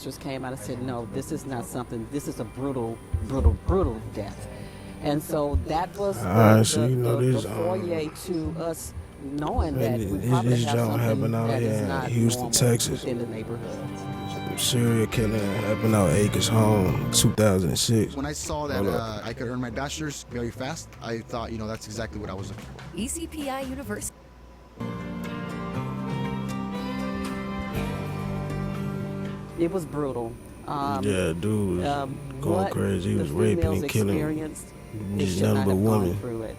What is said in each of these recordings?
officers came out and said, no, this is not something, this is a brutal, brutal, brutal death. And so that was the foyer to us knowing that we probably have something that is not Houston, normal Texas. within the neighborhood. Serial killing happened out Acres Home, 2006. When I saw that I could earn my bachelor's very fast, I thought, that's exactly what I was looking for. ECPI University. It was brutal. Yeah, dude was going crazy. He was raping and killing these number women. Through it.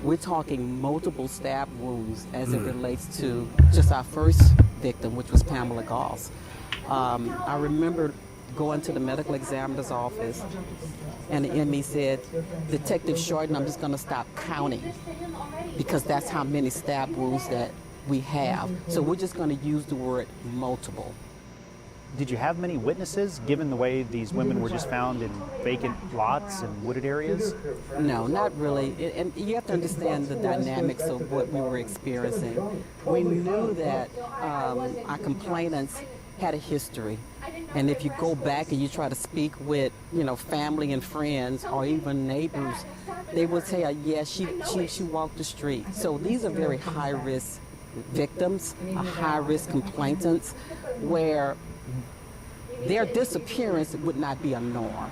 We're talking multiple stab wounds as it relates to just our first victim, which was Pamela Goss. I remember going to the medical examiner's office, and the ME said, Detective Shorten, I'm just going to stop counting because that's how many stab wounds that we have. So we're just going to use the word multiple. Did you have many witnesses, given the way these women were just found in vacant lots and wooded areas? No, not really. And you have to understand the dynamics of what we were experiencing. We knew that our complainants had a history. And if you go back and you try to speak with, family and friends or even neighbors, they will tell you, yeah, she walked the street. So these are very high-risk victims, high-risk complainants, where their disappearance would not be a norm.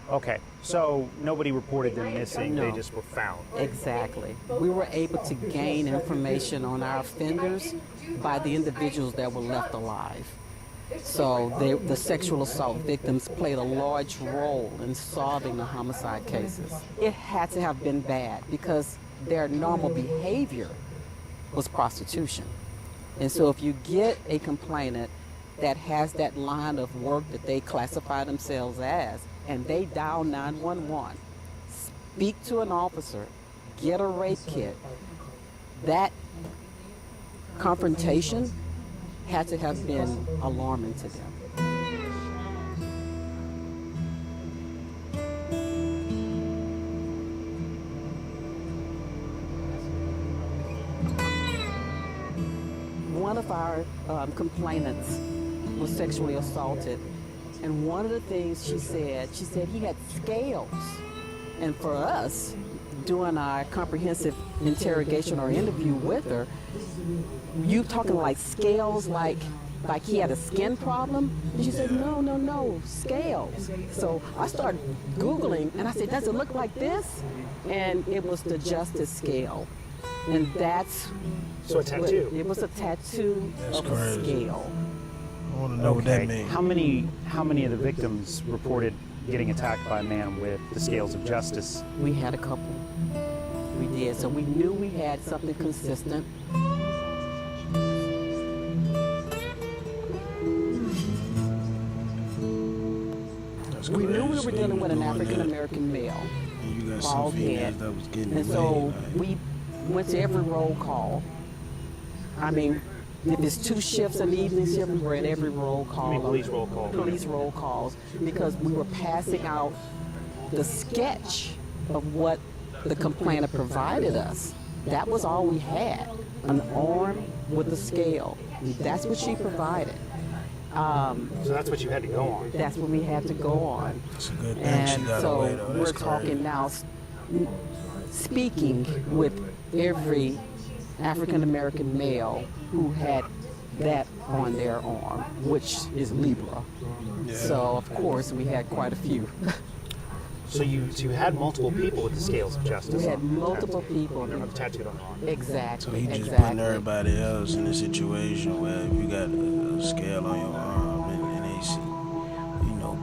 Okay, so nobody reported them missing, No. They just were found. Exactly. We were able to gain information on our offenders by the individuals that were left alive. So the sexual assault victims played a large role in solving the homicide cases. It had to have been bad because their normal behavior was prostitution. And so if you get a complainant that has that line of work that they classify themselves as, and they dial 911, speak to an officer, get a rape kit, that confrontation had to have been alarming to them. One of our complainants was sexually assaulted, and one of the things she said he had scales. And for us, doing our comprehensive interrogation or interview with her, you talking like scales, like he had a skin problem? And she said, no, scales. So I started Googling, and I said, does it look like this? And it was the justice scale. And that's... So a tattoo? It was a tattoo of a scale. I want to know what that means. How many of the victims reported getting attacked by a man with the scales of justice? We had a couple. We did. So we knew we had something consistent. We knew we were dealing with an African-American male, bald head. And so we went to every roll call. I mean, if it's 2 shifts in the evening shift, we were at every roll call. You mean police roll call? Police roll calls, because we were passing out the sketch of what the complainant provided us. That was all we had, an arm with a scale. That's what she provided. So that's what you had to go on. That's what we had to go on. It's a good thing And she got so away, though. That's we're talking crazy. now, speaking with every African-American male who had that on their arm, which is Libra. Yeah. So, of course, we had quite a few. So you had multiple people with the scales of justice. We had multiple people. Tattooed on the arm. Exactly. So he just exactly. putting everybody else in a situation where if you got a scale on your arm and they see,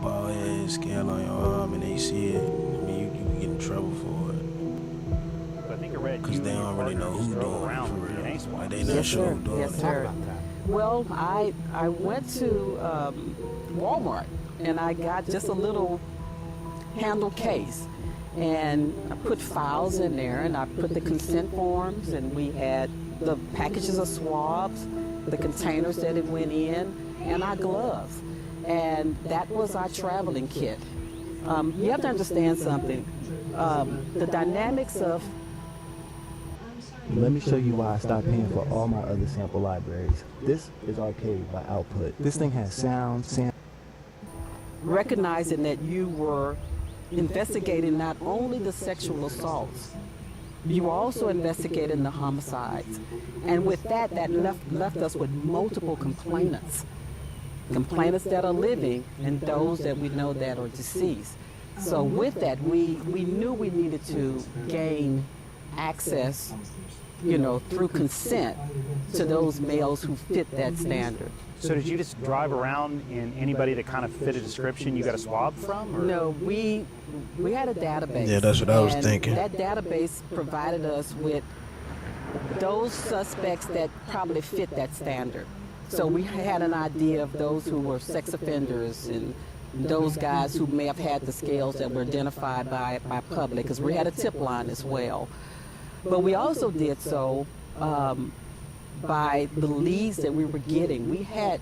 bald head scale on your arm and they see it, I mean, you can get in trouble for it. But I think I read Because they don't really know who's doing it for real. Like they not sure who's doing Yes, it. sir. Well, I went to Walmart and I got just a little handle case, and I put files in there, and I put the consent forms, and we had the packages of swabs, the containers that it went in, and our gloves. And that was our traveling kit. You have to understand something. The dynamics of Let me show you why I stopped paying for all my other sample libraries. This is R.I.P by Output. This thing has sound, Recognizing that you were investigating not only the sexual assaults, you were also investigating the homicides. And with that left us with multiple complainants. Complainants that are living and those that we know that are deceased. So with that, we knew we needed to gain access, through consent to those males who fit that standard. So did you just drive around and anybody that kind of fit a description you got a swab from? Or? No, we had a database. Yeah, that's what I was and thinking. That database provided us with those suspects that probably fit that standard. So we had an idea of those who were sex offenders and those guys who may have had the scales that were identified by public, because we had a tip line as well. But we also did so by the leads that we were getting. We had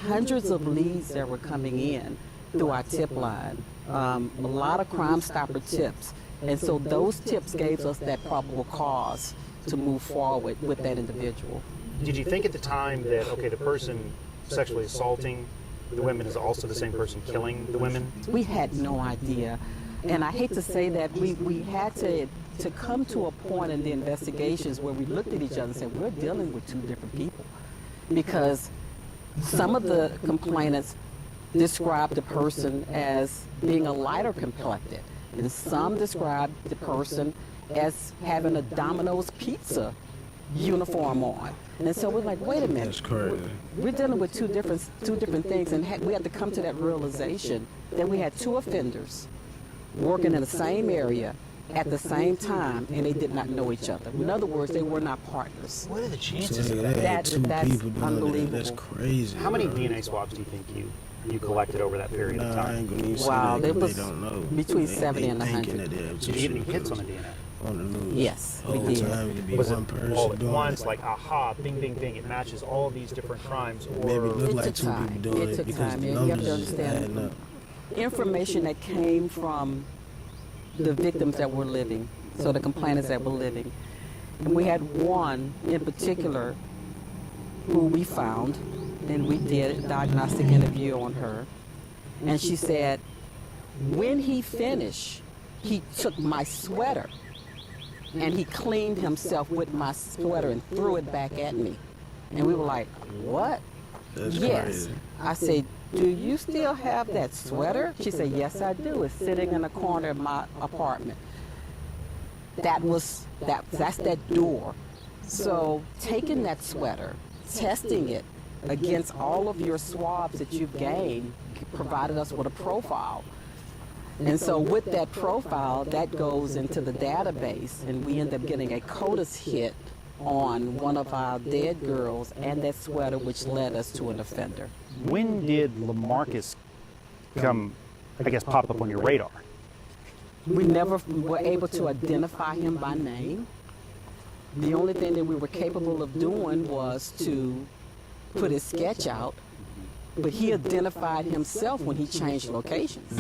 hundreds of leads that were coming in through our tip line, a lot of Crime Stopper tips. And so those tips gave us that probable cause to move forward with that individual. Did you think at the time that, okay, the person sexually assaulting the women is also the same person killing the women? We had no idea. And I hate to say that we had to come to a point in the investigations where we looked at each other and said, we're dealing with two different people. Because some of the complainants described the person as being a lighter complected, and some described the person as having a Domino's pizza uniform on. And so we're like, wait a minute. That's crazy. We're dealing with two different things, and we had to come to that realization that we had two offenders working in the same area at the same time, and they did not know each other. In other words, they were not partners. What are the chances So of they that? had two That's people doing unbelievable. that. That's crazy. How many bro. DNA swabs do you think you collected over that period of Nah, I time? ain't gonna even say Wow, that 'cause there was they don't know. between They 70 and thinking 100. that they have Did you get any hits on the DNA? on the news. Yes, we Whole did. time it could be Was one it person all at doing once, it. like, aha, bing, bing, bing, it matches all of these different crimes? Or Maybe it looked It like took two time. people doing It it took because time. the You have to numbers is understand. adding up. Information that came from the victims that were living, so the complainants that were living. And we had one in particular who we found, and we did a diagnostic interview on her. And she said, when he finished, he took my sweater and he cleaned himself with my sweater and threw it back at me. And we were like, what? That's Yes. crazy. I said, do you still have that sweater? She said, yes, I do. It's sitting in the corner of my apartment. That's that door. So taking that sweater, testing it against all of your swabs that you've gained, provided us with a profile. And so with that profile, that goes into the database, and we end up getting a CODIS hit on one of our dead girls and that sweater, which led us to an offender. when did LaMarcus pop up on your radar? We never were able to identify him by name. The only thing that we were capable of doing was to put his sketch out, but he identified himself when he changed locations.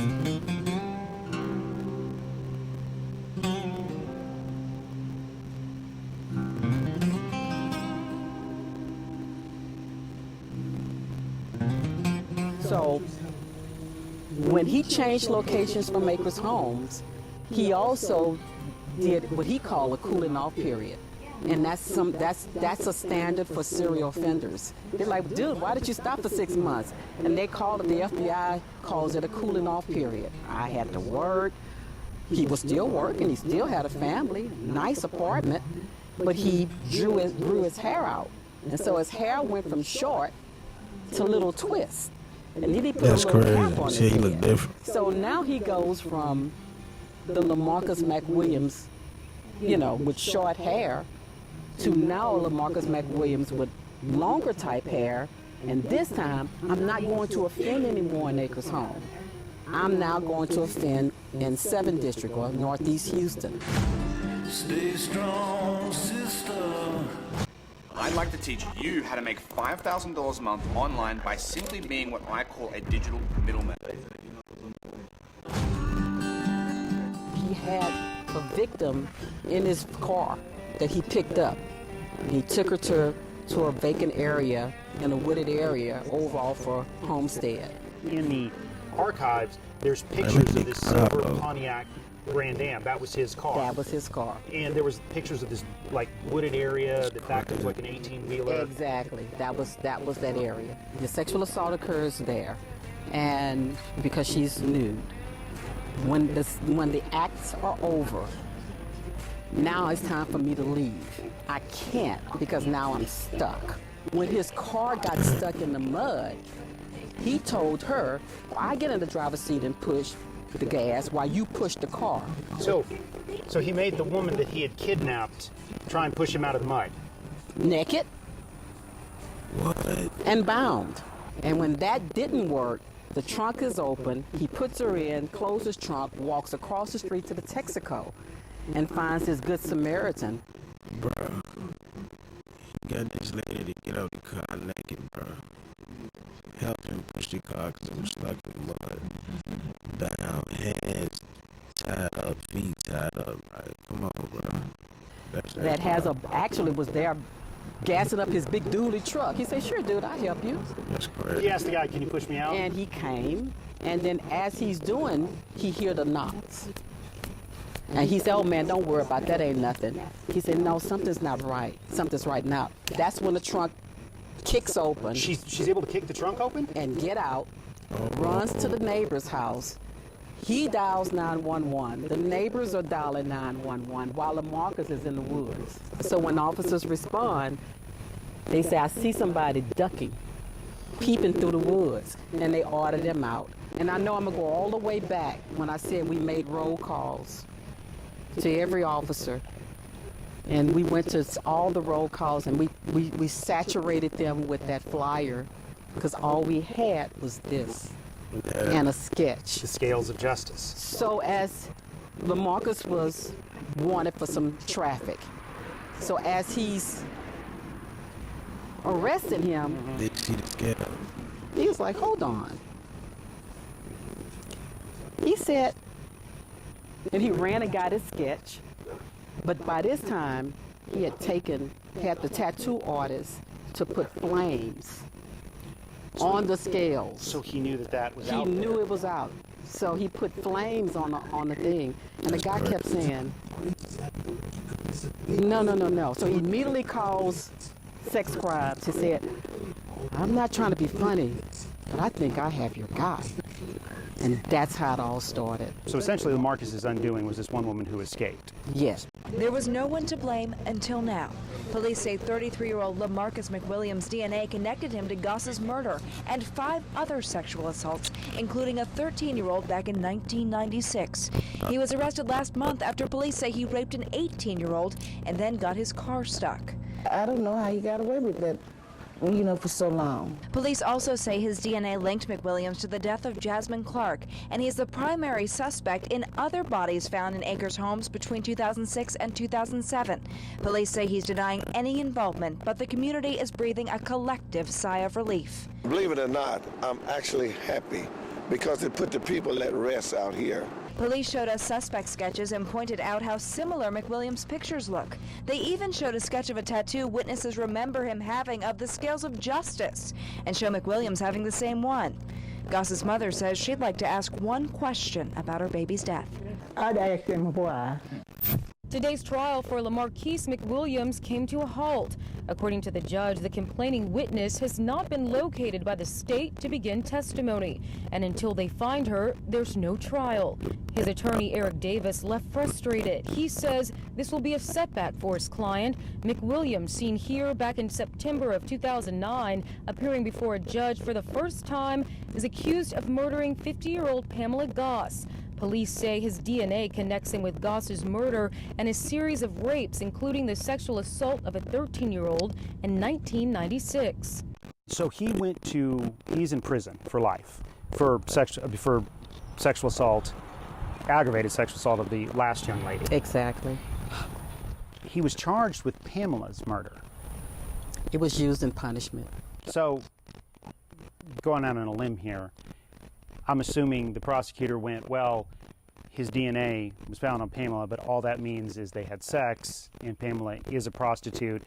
So when he changed locations from Acres Homes, he also did what he called a cooling off period. And that's a standard for serial offenders. They're like, dude, why did you stop for 6 months? And they call it, the FBI calls it a cooling off period. I had to work. He was still working. He still had a family, nice apartment, but he grew his hair out. And so his hair went from short to little twist. And then he put That's a little crazy. cap on See, his he look head. different. So now he goes from the LaMarcus McWilliams, with short hair, to now LaMarcus McWilliams with longer type hair. And this time, I'm not going to offend anymore in Acres Home. I'm now going to offend in 7th District or Northeast Houston. Stay strong, sister. I'd like to teach you how to make $5,000 a month online by simply being what I call a digital middleman. He had a victim in his car that he picked up. He took her to a vacant area in a wooded area over off of Homestead. In the archives, there's pictures of this silver Pontiac Grand Am. That was his car. That was his car. And there was pictures of this like wooded area. The fact it was like an 18-wheeler. Exactly. That was that area. The sexual assault occurs there, and because she's nude. When the acts are over, now it's time for me to leave. I can't because now I'm stuck. When his car got stuck in the mud, he told her, I get in the driver's seat and push the gas while you push the car. So he made the woman that he had kidnapped try and push him out of the mud. Naked. What? And bound. And when that didn't work, the trunk is open, he puts her in, closes trunk, walks across the street to the Texaco, and finds his Good Samaritan. Bro, you got this lady to get out the car naked, bro. Help him push the car because it was stuck in the mud. Down, hands tied up, feet tied up. Like, come on, bro. That has actually was there gassing up his big dually truck. He said, sure, dude, I'll help you. That's correct. He asked the guy, can you push me out? And he came, and then as he's doing, he hear the knocks. And he said, oh, man, don't worry about that, ain't nothing. He said, no, something's not right. Something's right now. That's when the trunk kicks open. She's able to kick the trunk open? And get out, runs to the neighbor's house. He dials 911. The neighbors are dialing 911 while LaMarcus is in the woods. So when officers respond, they say, I see somebody ducking, peeping through the woods, and they order them out. And I know I'm going to go all the way back when I said we made roll calls to every officer. And we went to all the roll calls, and we saturated them with that flyer because all we had was this. And a sketch. The scales of justice. So as LaMarcus was wanted for some traffic, so as he's arresting him, Did you see the scale? he was like, hold on. He said, and he ran and got his sketch, but by this time he had had the tattoo artist to put flames on the scales. So he knew that was He out knew there. it was out. So he put flames on the thing. And the guy kept saying, no. So he immediately calls sex crimes. He said, I'm not trying to be funny, but I think I have your guy. And that's how it all started. So essentially, LaMarcus's undoing was this one woman who escaped. Yes. There was no one to blame until now. Police say 33-year-old LaMarcus McWilliams' DNA connected him to Goss's murder and 5 other sexual assaults, including a 13-year-old back in 1996. He was arrested last month after police say he raped an 18-year-old and then got his car stuck. I don't know how he got away with that, for so long. Police also say his DNA linked McWilliams to the death of Jasmine Clark, and he is the primary suspect in other bodies found in Akers homes between 2006 and 2007. Police say he's denying any involvement, but the community is breathing a collective sigh of relief. Believe it or not, I'm actually happy because it put the people at rest out here. Police showed us suspect sketches and pointed out how similar McWilliams' pictures look. They even showed a sketch of a tattoo witnesses remember him having of the scales of justice, and show McWilliams having the same one. Goss's mother says she'd like to ask one question about her baby's death. I'd ask him why. Today's trial for LaMarcus McWilliams came to a halt. According to the judge, the complaining witness has not been located by the state to begin testimony, and until they find her, there's no trial. His attorney, Eric Davis, left frustrated. He says this will be a setback for his client. McWilliams, seen here back in September of 2009, appearing before a judge for the first time, is accused of murdering 50-year-old Pamela Goss. Police say his DNA connects him with Goss's murder and a series of rapes, including the sexual assault of a 13-year-old in 1996. So he's in prison for life for sexual assault, aggravated sexual assault of the last young lady. Exactly. He was charged with Pamela's murder. It was used in punishment. So, going out on a limb here, I'm assuming the prosecutor went, well, his DNA was found on Pamela, but all that means is they had sex, and Pamela is a prostitute,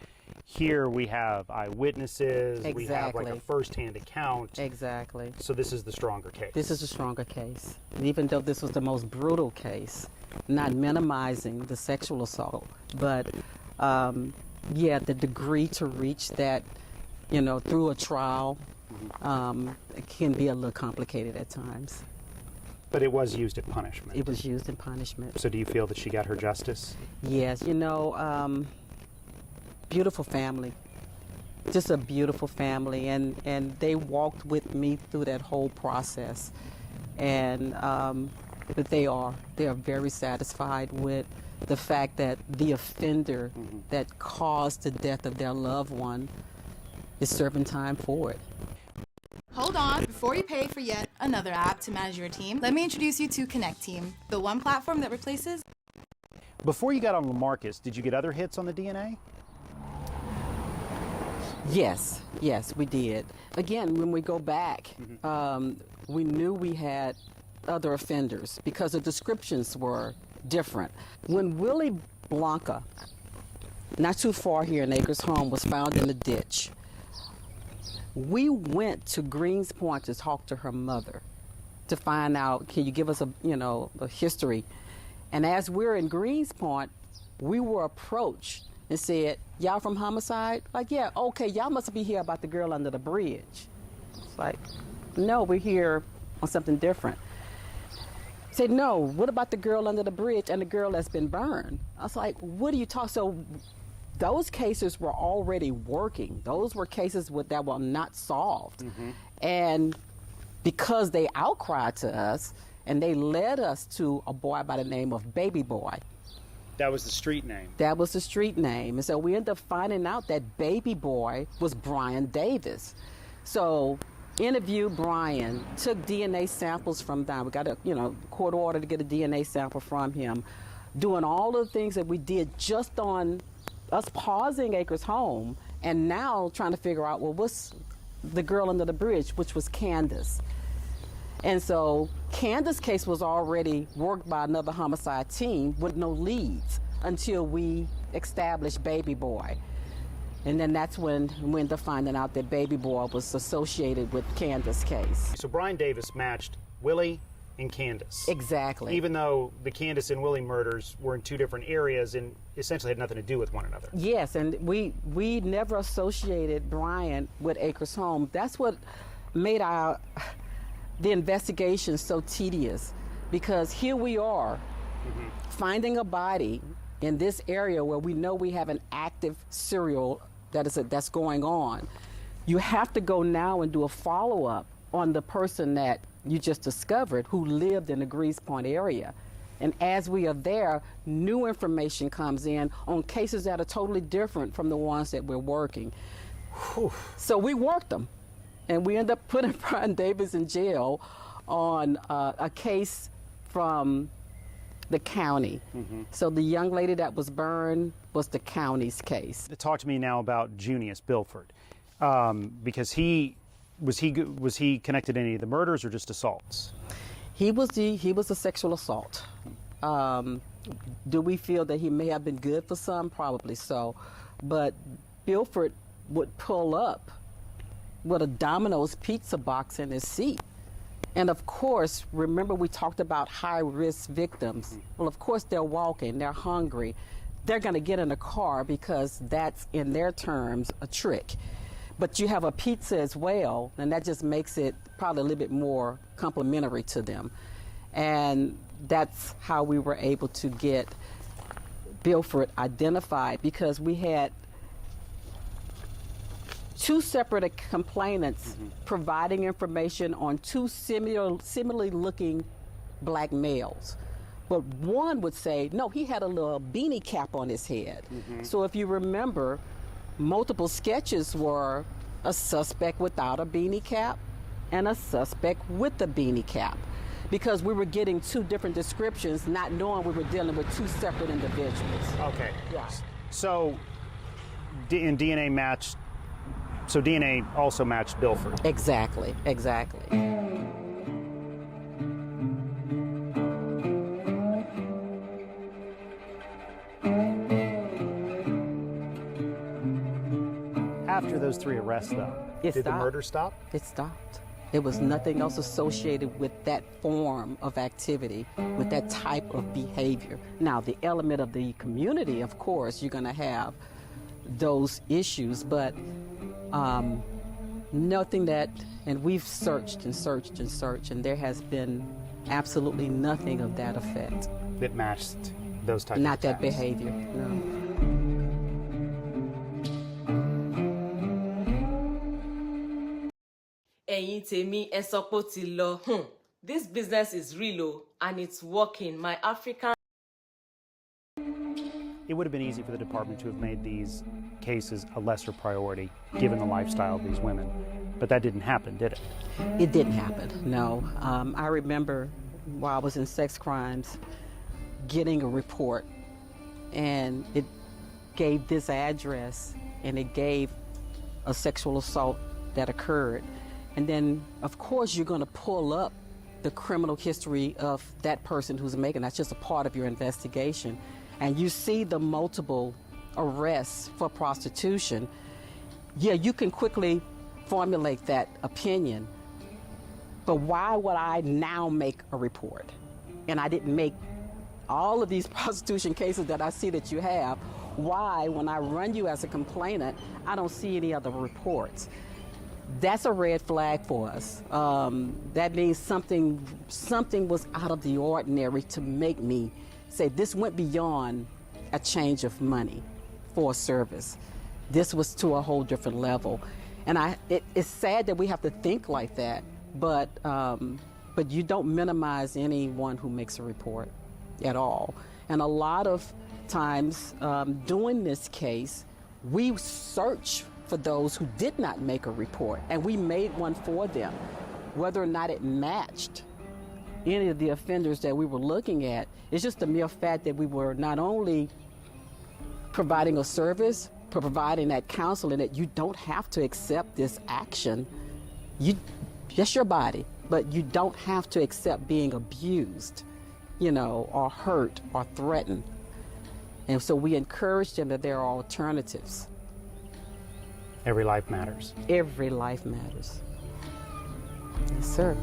Here we have eyewitnesses, we have like a Exactly. first-hand account. Exactly. So this is the stronger case. This is a stronger case. And even though this was the most brutal case, not minimizing the sexual assault, but yeah, the degree to reach that, you know, through a trial, it can be a little complicated at times. But it was used as punishment. It was used in punishment. So do you feel that she got her justice? Yes, you know, beautiful family. Just a beautiful family, and they walked with me through that whole process. And but they are very satisfied with the fact that the offender that caused the death of their loved one is serving time for it. Hold on, before you pay for yet another app to manage your team, let me introduce you to Connect Team, the one platform that replaces. Before you got on LaMarcus, did you get other hits on the DNA? Yes, we did. Again, when we go back, we knew we had other offenders because the descriptions were different. When Willie Blanca, not too far here in Acres Home, was found in the ditch, we went to Greens Point to talk to her mother to find out, can you give us a history? And as we're in Greens Point, we were approached and said, y'all from homicide? Like, yeah, okay, y'all must be here about the girl under the bridge. It's like, no, we're here on something different. Said, no, what about the girl under the bridge and the girl that's been burned? I was like, what are you talking? So those cases were already working. Those were cases that were not solved. And because they outcried to us and they led us to a boy by the name of Baby Boy. That was the street name. That was the street name. And so we ended up finding out that Baby Boy was Brian Davis. So interviewed Brian, took DNA samples from them. We got a court order to get a DNA sample from him, doing all of the things that we did just on us pausing Acres Home and now trying to figure out, well, what's the girl under the bridge, which was Candace. And so Candace's case was already worked by another homicide team with no leads until we established Baby Boy. And then that's when we ended up finding out that Baby Boy was associated with Candace's case. So Brian Davis matched Willie and Candace. Exactly. Even though the Candace and Willie murders were in two different areas and essentially had nothing to do with one another. Yes, and we never associated Brian with Acres Home. That's what made the investigation so tedious, because here we are finding a body in this area where we know we have an active serial that's going on. You have to go now and do a follow-up on the person that you just discovered who lived in the Greens Point area. And as we are there, new information comes in on cases that are totally different from the ones that we're working. So we worked them. And we end up putting Brian Davis in jail on a case from the county. So the young lady that was burned was the county's case. Talk to me now about Junius Bilford, because was he connected to any of the murders or just assaults? He was a sexual assault. Do we feel that he may have been good for some? Probably so. But Bilford would pull up with a Domino's pizza box in his seat. And of course, remember we talked about high-risk victims. Well, of course, they're walking, they're hungry. They're going to get in a car because that's, in their terms, a trick. But you have a pizza as well, and that just makes it probably a little bit more complimentary to them. And that's how we were able to get Bilford identified, because we had two separate complainants providing information on two similarly looking black males. But one would say, no, he had a little beanie cap on his head. So if you remember, multiple sketches were a suspect without a beanie cap and a suspect with a beanie cap, because we were getting two different descriptions, not knowing we were dealing with two separate individuals. Okay. Yeah. So DNA matched. So DNA also matched Bilford. Exactly. those 3 arrests, though, It did the stopped. murder stop? It stopped. There was nothing else associated with that form of activity, with that type of behavior. Now, the element of the community, of course, you're going to have those issues, but nothing that, and we've searched and searched and searched, and there has been absolutely nothing of that effect. That matched those types Not of that attacks. behavior, no. Ẹ̀yin tèmi ẹ sọ pé ó ti lọ. This business is real o, and it's working. My African. It would have been easy for the department to have made these cases a lesser priority, given the lifestyle of these women. But that didn't happen, did it? It didn't happen, no. I remember while I was in sex crimes getting a report, and it gave this address, and it gave a sexual assault that occurred. And then, of course, you're going to pull up the criminal history of that person who's making. That's just a part of your investigation. And you see the multiple arrests for prostitution. Yeah, you can quickly formulate that opinion. But why would I now make a report? And I didn't make all of these prostitution cases that I see that you have. Why, when I run you as a complainant, I don't see any other reports? That's a red flag for us. That means something was out of the ordinary to make me say this went beyond a change of money for a service. This was to a whole different level. And it's sad that we have to think like that, but you don't minimize anyone who makes a report at all. And a lot of times doing this case, we search for those who did not make a report, and we made one for them. Whether or not it matched any of the offenders that we were looking at, it's just the mere fact that we were not only providing a service, but providing that counseling that you don't have to accept this action. Just your body, but you don't have to accept being abused, or hurt or threatened. And so we encourage them that there are alternatives. Every life matters. Every life matters. Yes, sir.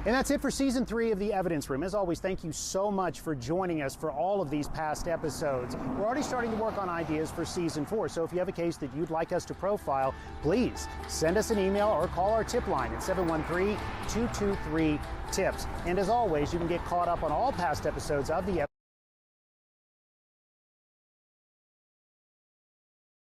And that's it for Season 3 of The Evidence Room. As always, thank you so much for joining us for all of these past episodes. We're already starting to work on ideas for Season 4, so if you have a case that you'd like us to profile, please send us an email or call our tip line at 713-223-TIPS. And as always, you can get caught up on all past episodes of The Evidence